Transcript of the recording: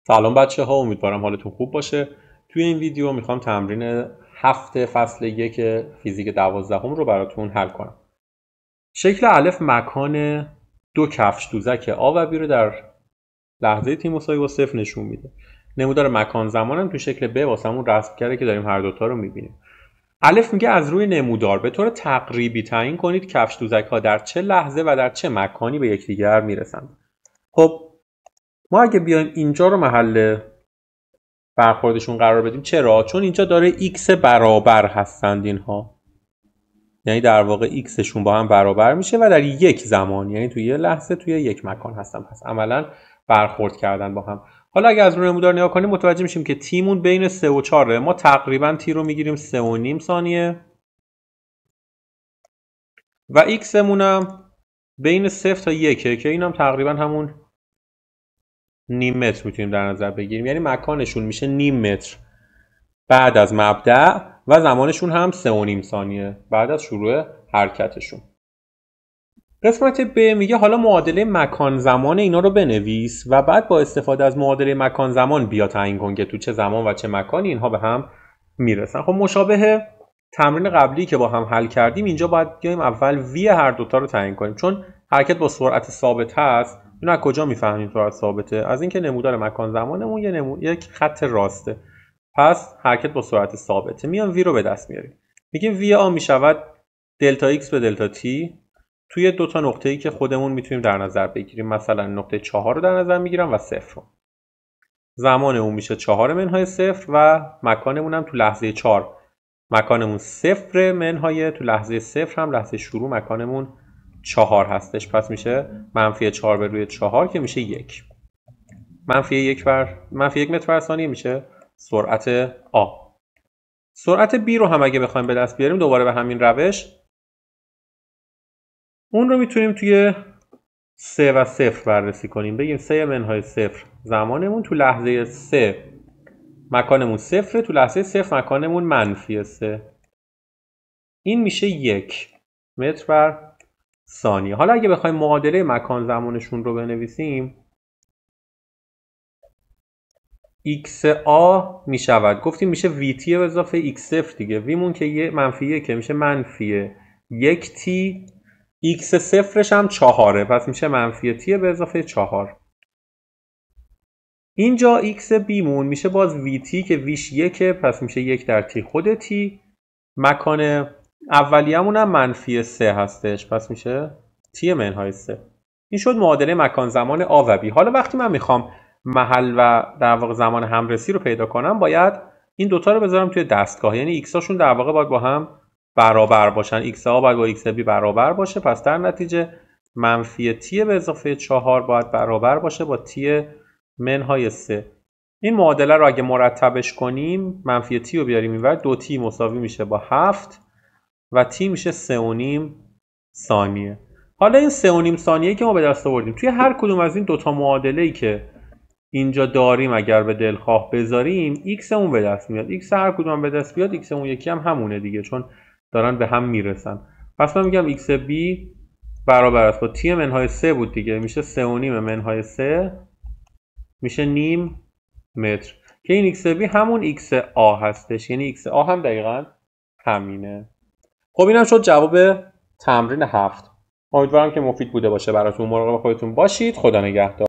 سلام بچه ها، امیدوارم حالتون خوب باشه. توی این ویدیو میخوام تمرین 7 فصل 1 فیزیک 12 رو براتون حل کنم. شکل الف مکان دو کفش دوزک آ و بی رو در لحظه تی مساوی با 0 نشون میده. نمودار مکان زمانم تو شکل ب واسمون رسم کرده که داریم هر دوتا رو میبینیم. الف میگه از روی نمودار به طور تقریبی تعیین کنید کفش دوزک ها در چه لحظه و در چه مکانی به یکدیگر میرسند. خب ما اگه بیایم اینجا رو محل برخوردشون قرار بدیم، چرا؟ چون اینجا داره x برابر هستند اینها، یعنی در واقع xشون با هم برابر میشه و در یک زمان، یعنی توی یه لحظه توی یک مکان هستن، پس عملا برخورد کردن با هم. حالا اگه از روی نمودار نگاه کنیم متوجه میشیم که تیمون بین 3 و 4، ما تقریبا تی رو میگیریم 3.5 ثانیه و xمون هم بین 0 تا 1 که اینم تقریبا همون نیم متر میتونیم در نظر بگیریم، یعنی مکانشون میشه نیم متر بعد از مبدأ و زمانشون هم 3.5 ثانیه بعد از شروع حرکتشون. قسمت ب میگه حالا معادله مکان زمان اینا رو بنویس و بعد با استفاده از معادله مکان زمان بیا تعیین کن که تو چه زمان و چه مکانی اینها به هم میرسن. خب مشابه تمرین قبلی که با هم حل کردیم، اینجا باید بیایم اول وی هر دوتا رو تعیین کنیم، چون حرکت با سرعت ثابت هست. اینو از کجا میفهمیم سرعت ثابته؟ از اینکه نمودار مکان زمانمون یک خط راسته، پس حرکت با سرعت ثابته. میام وی رو به دست میاریم، میگیم وی آ میشود دلتا ایکس به دلتا تی توی دو تا نقطه‌ای که خودمون میتونیم در نظر بگیریم. مثلا نقطه 4 رو در نظر میگیرم و 0 رو. زمان اون میشه 4 منهای 0 و مکانمون هم تو لحظه 4 مکانمون 0 منهای تو لحظه 0 هم لحظه شروع مکانمون 4 هستش، پس میشه منفی 4 به روی 4 که میشه 1. منفی 1 متر بر ثانیه میشه سرعت آ. سرعت b رو هم اگه بخوایم به دست بیاریم دوباره به همین روش، اون رو میتونیم توی 3 و 0 بررسی کنیم. بگیم 3 منهای 0 زمانمون تو لحظه 3 مکانمون 0، تو لحظه 0 مکانمون منفی 3. این میشه 1 متر بر ثانیه. حالا اگه بخوایم معادله مکان زمانشون رو بنویسیم، x آ میشود، گفتیم میشه vt به اضافه x0 دیگه. ویمون که منفی 1 میشه منفی 1t، x0ش هم 4، پس میشه منفی t به اضافه 4. اینجا x بیمون میشه باز vt که ویش 1، پس میشه 1 در t خود t. مکان اولیه‌مون هم منفی 3 هستش، پس میشه t منهای 3. این شد معادله مکان زمان آ و بی. حالا وقتی من میخوام محل و در واقع زمان همرسی رو پیدا کنم، باید این دوتا رو بذارم توی دستگاه، یعنی x هاشون در واقع باید با هم برابر باشن. x آ باید با x بی برابر باشه، پس در نتیجه منفی t به اضافه 4 باید برابر باشه با t منهای 3. این معادله رو اگه مرتبش کنیم، منفی t رو بیاریم اینور، 2t مساوی میشه با 7 و t میشه 3.5 ثانیه. حالا این 3.5 ثانیه که ما به دست آوردیم، توی هر کدوم از این دوتا معادله‌ای که اینجا داریم اگر به دلخواه بذاریم، x اون به دست میاد. x هر کدوم به دست بیاد، x اون یکی هم همونه دیگه، چون دارن به هم میرسن. پس من میگم x b برابر است با t منهای 3 بود دیگه، میشه 3.5 منهای 3 میشه نیم متر، که این x b همون x آ هستش، یعنی x آ هم دقیقاً همینه. خب اینم شد جواب تمرین 7. امیدوارم که مفید بوده باشه براتون. مراقب خودتون باشید. خدا نگهدار.